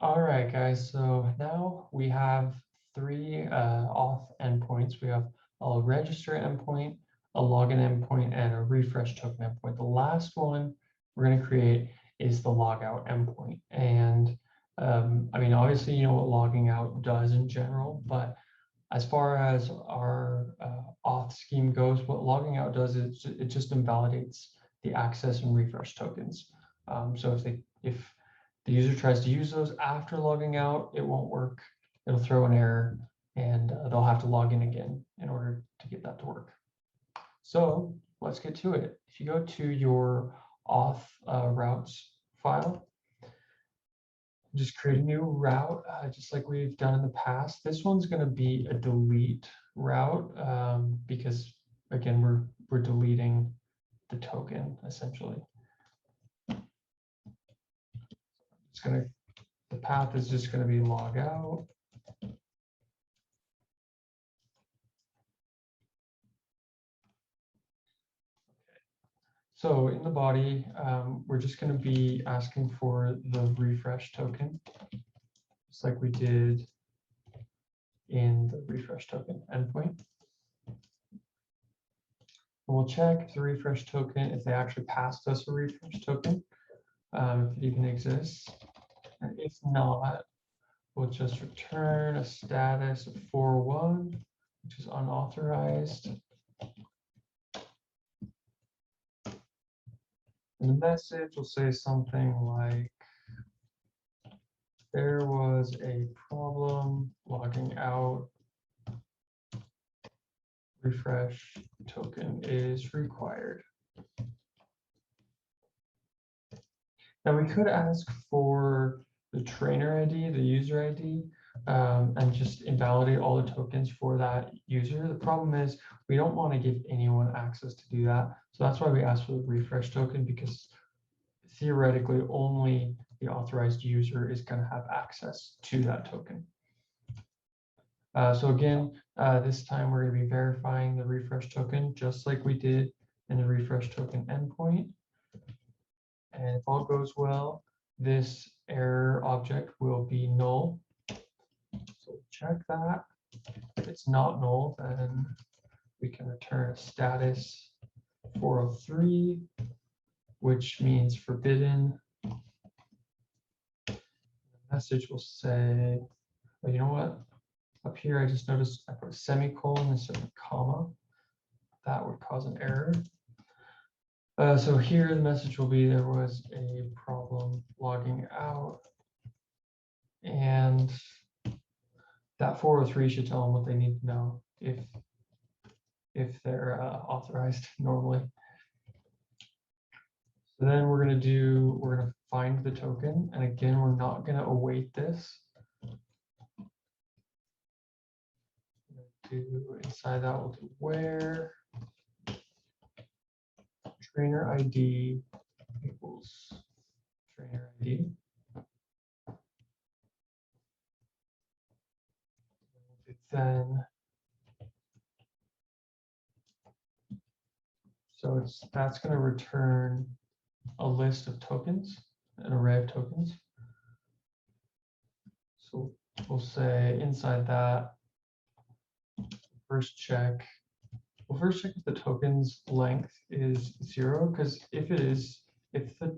All right, guys. So now we have three auth endpoints. We have a register endpoint, a login endpoint, and a refresh token endpoint. The last one we're going to create is the logout endpoint. And I mean, obviously, you know what logging out does in general, but as far as our auth scheme goes, what logging out does is it just invalidates the access and refresh tokens. So if the user tries to use those after logging out, it won't work. It'll throw an error, and they'll have to log in again in order to get that to work. So let's get to it. If you go to your auth routes file, just create a new route, just like we've done in the past. This one's going to be a delete route because, again, we're deleting the token essentially. It's going to the path is just going to be log out. So in the body, we're just going to be asking for the refresh token, just like we did in the refresh token endpoint. We'll check the refresh token if they actually passed us a refresh token, if it even exists. And if not, we'll just return a status of 4.1, which is unauthorized. And the message will say something like, there was a problem logging out. Refresh token is required. Now we could ask for the trainer ID, the user ID, and just invalidate all the tokens for that user. The problem is we don't want to give anyone access to do that. So that's why we ask for the refresh token, because theoretically only the authorized user is going to have access to that token. So again, this time we're going to be verifying the refresh token just like we did in the refresh token endpoint. And if all goes well, this error object will be null. So check that. If it's not null, then we can return a status 403, which means forbidden. The message will say, well, you know what? Up here, I just noticed I put a semicolon instead of a comma. That would cause an error. So here the message will be, there was a problem logging out, and that 403 should tell them what they need to know if they're authorized normally. So then we're going to find the token, and again, we're not going to await this. Inside that, we'll do where trainer ID equals trainer ID. Then, so that's going to return a list of tokens, an array of tokens. So we'll say inside that, first check if the token's length is 0, because if the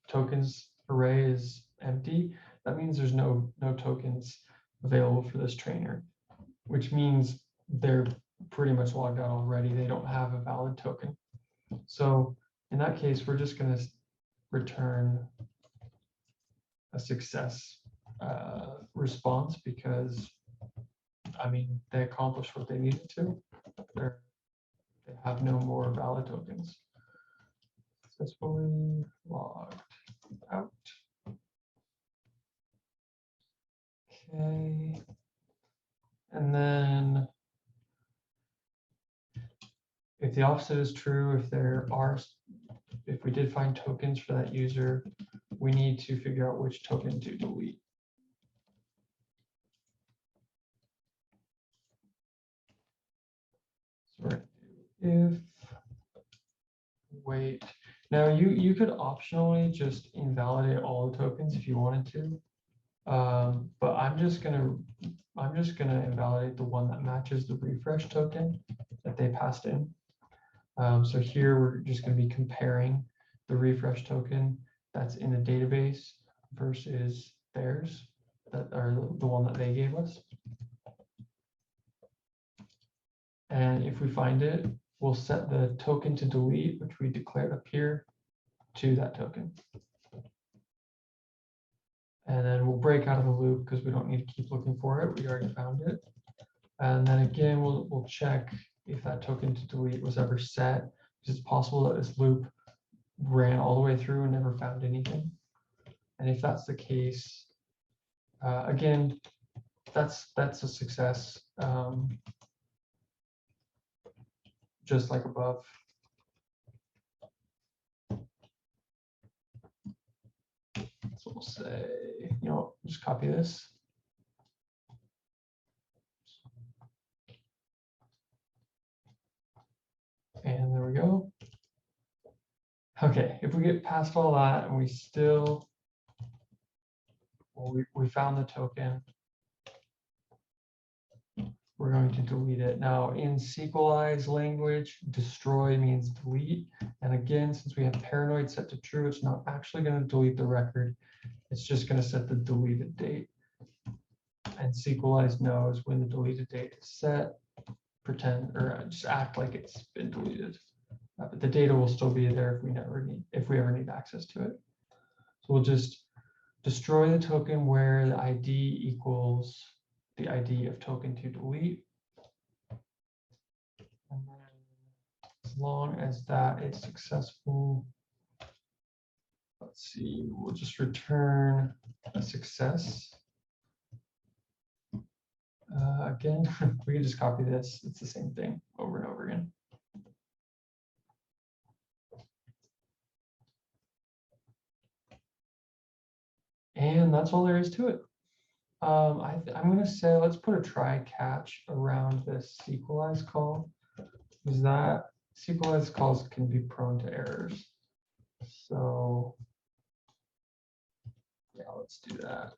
tokens array is empty, that means there's no tokens available for this trainer, which means they're pretty much logged out already. They don't have a valid token. So in that case, we're just going to return a success response, because I mean, they accomplished what they needed to. They have no more valid tokens. Successfully logged out. Okay. And then if the opposite is true, if we did find tokens for that user, we need to figure out which token to delete. So if wait. Now you could optionally just invalidate all the tokens if you wanted to. But I'm just gonna invalidate the one that matches the refresh token that they passed in. So here we're just going to be comparing the refresh token that's in the database versus theirs, that are the one that they gave us. And if we find it, we'll set the token to delete, which we declared up here, to that token. And then we'll break out of the loop because we don't need to keep looking for it. We already found it. And then again, we'll check if that token to delete was ever set, because it's possible that this loop ran all the way through and never found anything. And if that's the case, again, that's a success, just like above. So we'll say, you know, just copy this. And there we go. Okay, if we get past all that and we still, well, we found the token, we're going to delete it. Now in SQLize language, destroy means delete. And again, since we have paranoid set to true, it's not actually going to delete the record. It's just going to set the deleted date. And SQLize knows when the deleted date is set, pretend or just act like it's been deleted. But the data will still be there if we ever need access to it. So we'll just destroy the token where the ID equals the ID of token to delete. And then as long as that is successful, let's see, we'll just return a success. Again, we can just copy this. It's the same thing over and over again. And that's all there is to it. I'm going to say let's put a try catch around this SQLize call, because that SQLize calls can be prone to errors. So yeah, let's do that.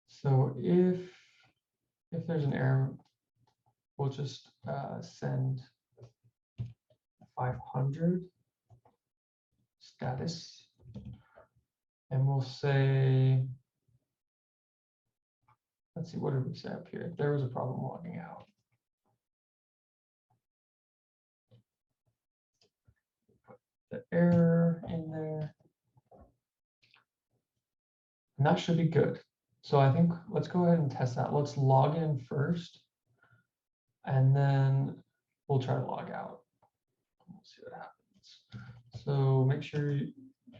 So if there's an error, we'll just send 500 status, and we'll say, let's see, what did we say up here? There was a problem logging out. Put the error in there, and that should be good. So I think let's go ahead and test that. Let's log in first, and then we'll try to log out. We'll see what happens. So make sure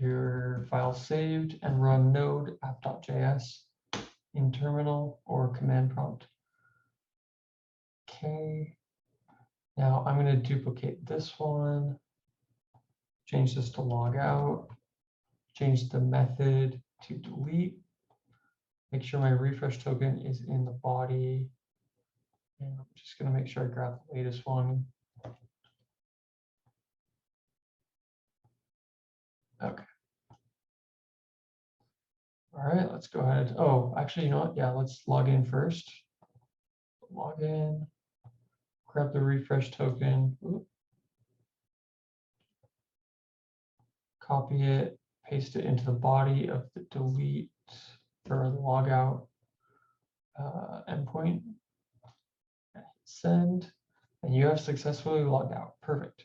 your file's saved and run node app.js in terminal or command prompt. Okay. Now I'm going to duplicate this one, change this to log out, change the method to delete. Make sure my refresh token is in the body. And I'm just going to make sure I grab the latest one. Okay. All right, let's go ahead. Oh, actually, you know what? Yeah, let's log in first. Log in, grab the refresh token, copy it, paste it into the body of the delete or the logout endpoint, send, and you have successfully logged out. Perfect.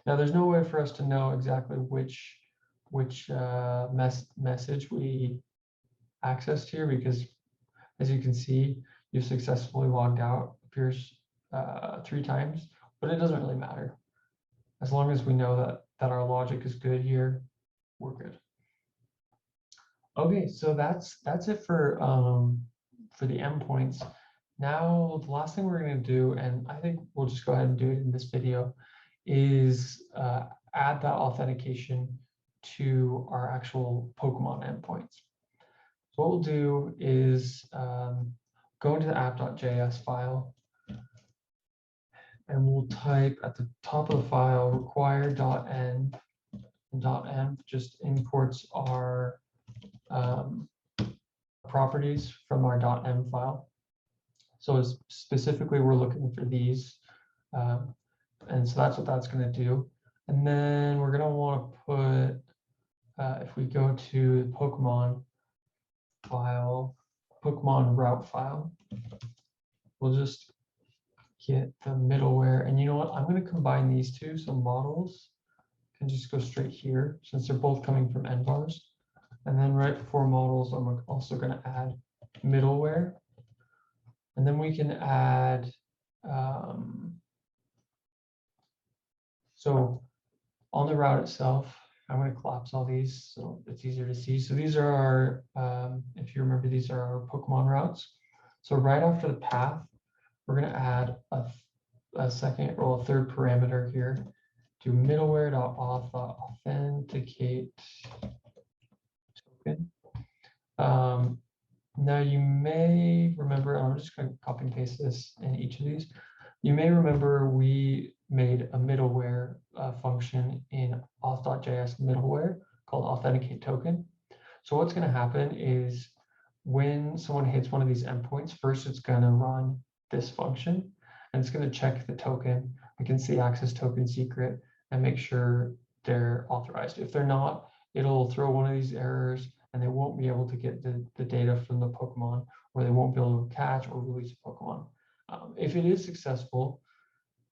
Now there's no way for us to know exactly which message we accessed here, because as you can see, you successfully logged out, appears 3 times, but it doesn't really matter. As long as we know that our logic is good here, we're good. Okay, so that's it for the endpoints. Now, the last thing we're going to do, and I think we'll just go ahead and do it in this video, is add that authentication to our actual Pokemon endpoints. So what we'll do is go into the app.js file, and we'll type at the top of the file require.end And .env just imports our properties from our .env file. So specifically, we're looking for these. And so that's what that's going to do. And then we're going to want to put, if we go to the Pokemon file, Pokemon route file, we'll just get the middleware. And you know what? I'm going to combine these two. So models can just go straight here since they're both coming from nvars. And then right before models, I'm also going to add middleware. And then we can add, so on the route itself, I'm going to collapse all these so it's easier to see. So these are our, if you remember, these are our Pokemon routes. So right after the path, we're going to add a second or a third parameter here to middleware.auth.authenticate token. Now you may remember, I'm just going to copy and paste this in each of these. You may remember we made a middleware function in auth.js middleware called authenticate token. So what's going to happen is when someone hits one of these endpoints, first it's going to run this function and it's going to check the token. We can see access token secret and make sure they're authorized. If they're not, it'll throw one of these errors and they won't be able to get the data from the Pokemon, or they won't be able to catch or release a Pokemon. If it is successful,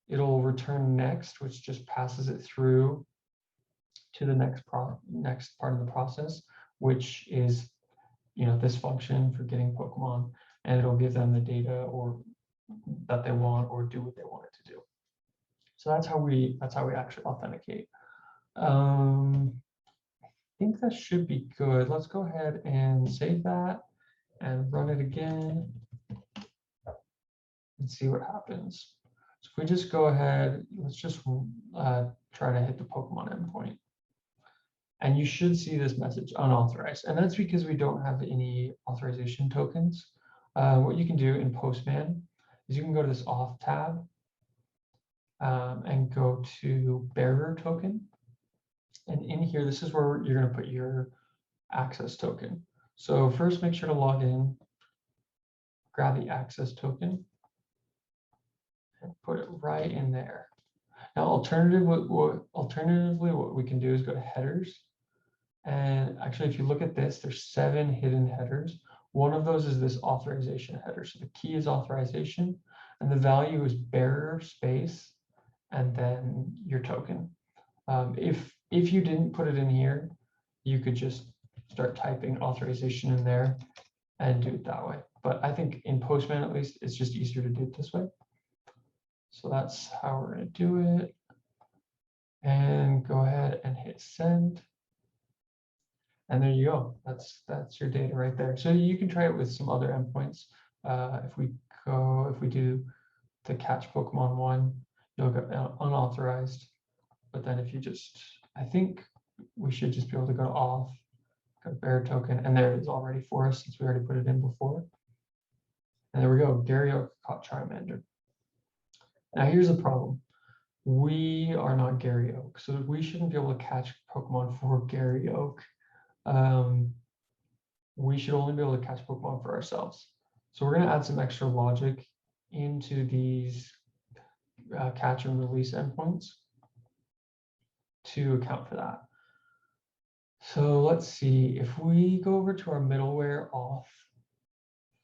it'll return next, which just passes it through to the next part of the process, which is this function for getting Pokemon, and it'll give them the data or that they want or do what they want it to do. So that's how we actually authenticate. I think that should be good. Let's go ahead and save that and run it again and see what happens. So if we just go ahead, let's just try to hit the Pokemon endpoint. And you should see this message, unauthorized. And that's because we don't have any authorization tokens. What you can do in Postman is you can go to this auth tab and go to bearer token. And in here, this is where you're going to put your access token. So first, make sure to log in, grab the access token, and put it right in there. Now, alternatively, what we can do is go to headers. And actually, if you look at this, there's 7 hidden headers. One of those is this authorization header. So the key is authorization, and the value is bearer space, and then your token. If you didn't put it in here, you could just start typing authorization in there and do it that way. But I think in Postman, at least, it's just easier to do it this way. So that's how we're going to do it. And go ahead and hit send. And there you go. That's your data right there. So you can try it with some other endpoints. If we do the catch Pokemon one, you'll get unauthorized. But then if you just, I think we should just be able to go to auth, go to bearer token, and there it is already for us since we already put it in before. And there we go. Gary Oak caught Charmander. Now here's the problem. We are not Gary Oak, so we shouldn't be able to catch Pokemon for Gary Oak. We should only be able to catch Pokemon for ourselves. So we're going to add some extra logic into these catch and release endpoints to account for that. So let's see, if we go over to our middleware auth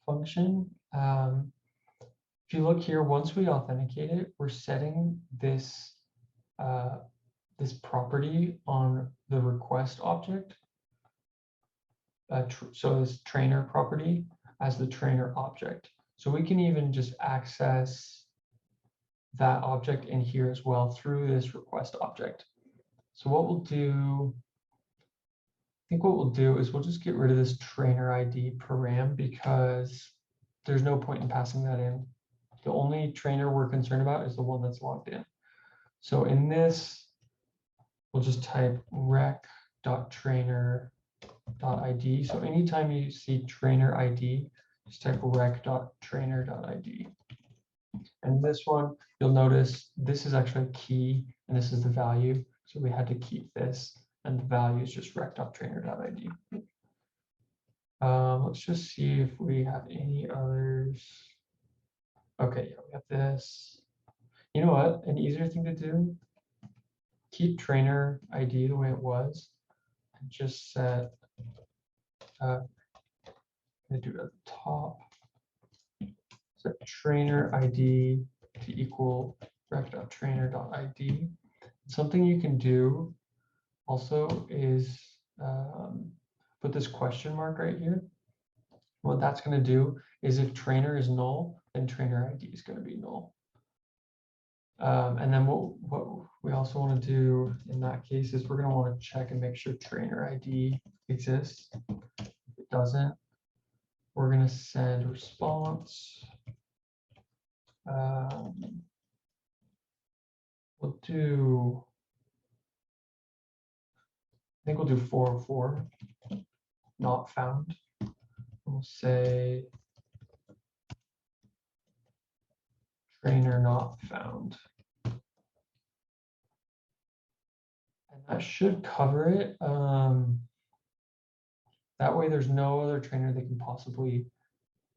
function, if you look here, once we authenticate it, we're setting this this property on the request object. So this trainer property as the trainer object. So we can even just access that object in here as well through this request object. So what we'll do, I think what we'll do is we'll just get rid of this trainer ID param because there's no point in passing that in. The only trainer we're concerned about is the one that's logged in. So in this, we'll just type rec.trainer.id. So anytime you see trainer ID, just type rec.trainer.id. And this one, you'll notice this is actually a key and this is the value. So we had to keep this and the value is just rec.trainer.id. Let's just see if we have any others. Okay, yeah, we got this. You know what? An easier thing to do, keep trainer ID the way it was, and just set, I'm gonna do it at the top. Set trainer ID to equal rec.trainer.id. Something you can do also is put this question mark right here. What that's going to do is if trainer is null, then trainer ID is going to be null. And then what we also want to do in that case is we're going to want to check and make sure trainer ID exists. If it doesn't, we're going to send a response. We'll do, I think we'll do 404, not found. We'll say trainer not found. And that should cover it. That way there's no other trainer they can possibly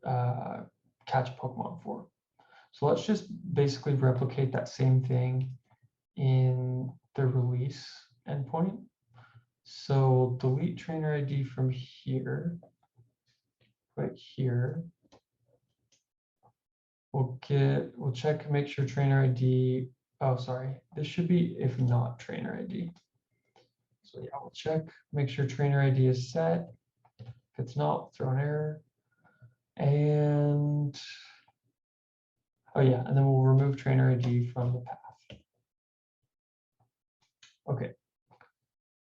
catch Pokemon for. So let's just basically replicate that same thing in the release endpoint. So delete trainer ID from here, right here. We'll check, make sure trainer ID, oh, sorry, this should be if not trainer ID. So yeah, we'll check, make sure trainer ID is set. If it's not, throw an error. And, oh yeah, and then we'll remove trainer ID from the path. Okay,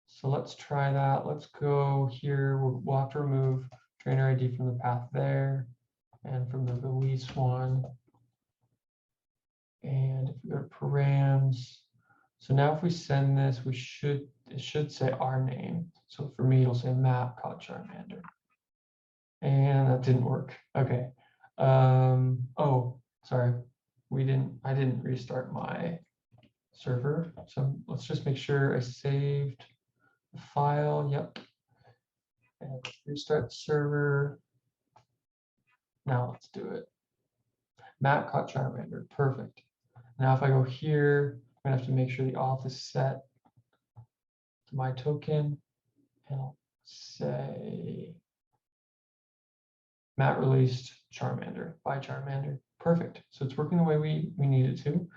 so let's try that. Let's go here. We'll have to remove trainer ID from the path there and from the release one. And if we go to params, so now if we send this, it should say our name. So for me, it'll say map caught Charmander. And that didn't work. Okay. Oh, sorry. I didn't restart my server. So let's just make sure I saved the file. Yep. And restart the server. Now let's do it. Map caught Charmander. Perfect. Now if I go here, I'm gonna have to make sure the auth is set to my token. And I'll say Matt released Charmander by Charmander. Perfect. So it's working the way we need it to.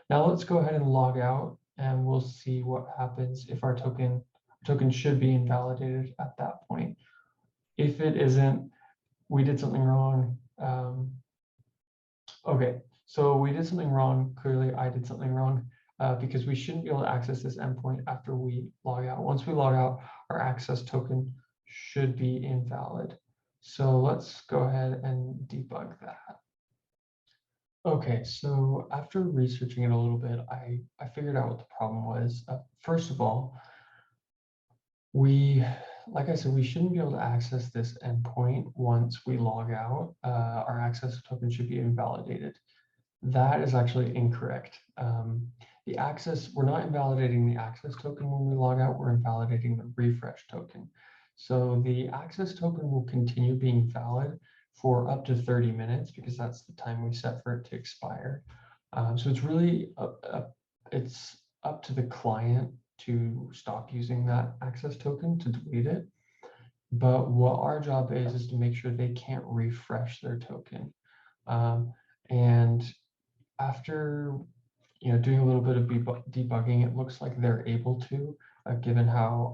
Now let's go ahead and log out and we'll see what happens if our token should be invalidated at that point. If it isn't, we did something wrong. Okay, so we did something wrong. Clearly, I did something wrong because we shouldn't be able to access this endpoint after we log out. Once we log out, our access token should be invalid. So let's go ahead and debug that. Okay, so after researching it a little bit, I figured out what the problem was. First of all, like I said, we shouldn't be able to access this endpoint once we log out. Our access token should be invalidated. That is actually incorrect. We're not invalidating the access token when we log out, we're invalidating the refresh token. So the access token will continue being valid for up to 30 minutes because that's the time we set for it to expire. So it's really, it's up to the client to stop using that access token, to delete it. But what our job is to make sure they can't refresh their token. And after doing a little bit of debugging, it looks like they're able to, given how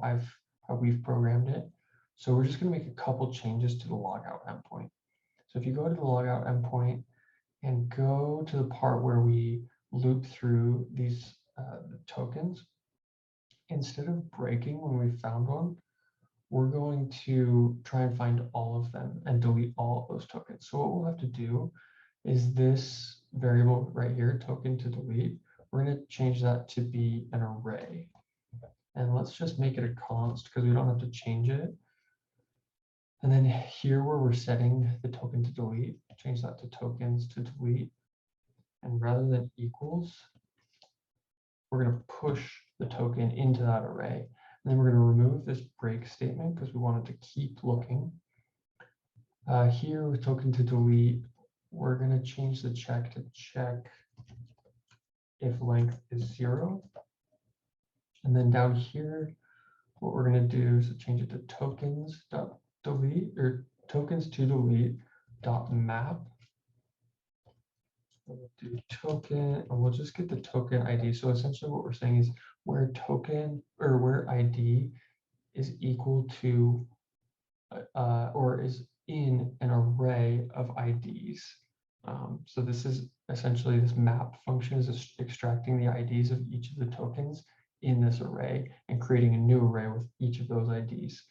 we've programmed it. So we're just going to make a couple changes to the logout endpoint. So if you go to the logout endpoint and go to the part where we loop through these tokens, instead of breaking when we found one, we're going to try and find all of them and delete all of those tokens. So what we'll have to do is this variable right here, token to delete, we're going to change that to be an array. And let's just make it a const because we don't have to change it. And then here where we're setting the token to delete, change that to tokens to delete. And rather than equals, we're going to push the token into that array. And then we're going to remove this break statement because we want it to keep looking. Here with token to delete, we're going to change the check to check if length is 0. And then down here, what we're going to do is change it to tokens.delete or tokens to delete dot map. We'll do token, and we'll just get the token ID. So essentially what we're saying is where token or where ID is equal to or is in an array of IDs. So this is essentially this map function is extracting the IDs of each of the tokens in this array and creating a new array with each of those IDs.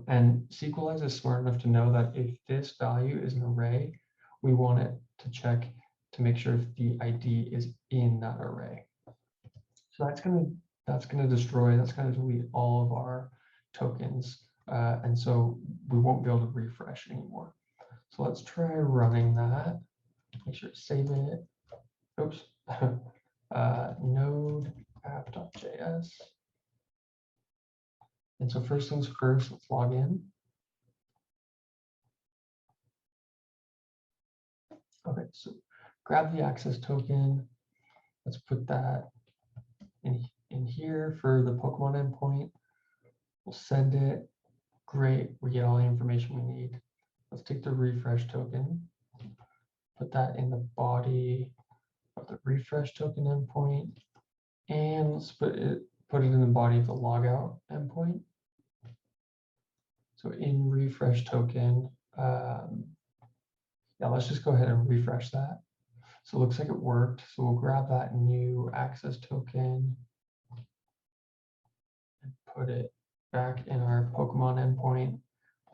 And SQLize is smart enough to know that if this value is an array, we want it to check to make sure if the ID is in that array. So that's gonna destroy, that's gonna delete all of our tokens. And so we won't be able to refresh anymore. So let's try running that. Make sure to save it. Oops. Node app.js. And so first things first, let's log in. Okay, so grab the access token. Let's put that in here for the Pokemon endpoint. We'll send it. Great, we get all the information we need. Let's take the refresh token, put that in the body of the refresh token endpoint, and let's put it in the body of the logout endpoint. So in refresh token, yeah, let's just go ahead and refresh that. So it looks like it worked. So we'll grab that new access token and put it back in our Pokemon endpoint.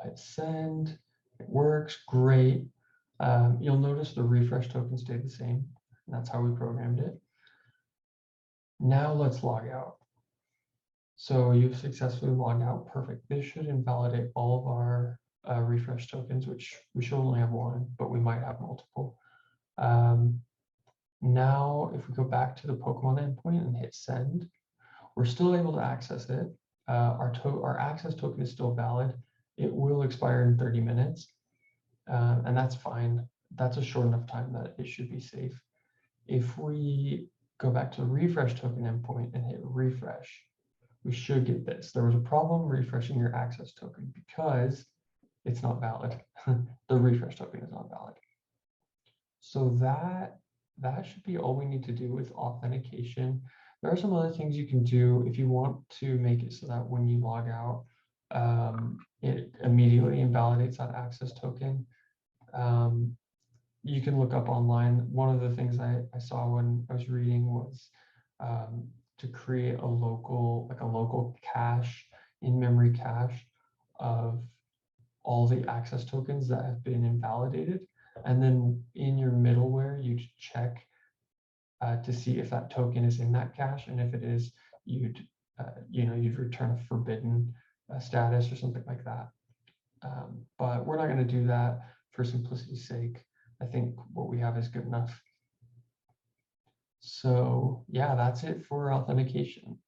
Hit send. It works great. You'll notice the refresh token stayed the same. And that's how we programmed it. Now let's log out. So you've successfully logged out. Perfect. This should invalidate all of our refresh tokens, which we should only have one, but we might have multiple. Now, if we go back to the Pokemon endpoint and hit send, we're still able to access it. Our access token is still valid. It will expire in 30 minutes, and that's fine. That's a short enough time that it should be safe. If we go back to the refresh token endpoint and hit refresh, we should get this. There was a problem refreshing your access token because it's not valid. The refresh token is not valid. So that should be all we need to do with authentication. There are some other things you can do if you want to make it so that when you log out, it immediately invalidates that access token. You can look up online. One of the things I saw when I was reading was to create a local cache, in-memory cache of all the access tokens that have been invalidated. And then in your middleware, you check to see if that token is in that cache. And if it is, you'd return a forbidden status or something like that. But we're not going to do that for simplicity's sake. I think what we have is good enough. So yeah, that's it for authentication.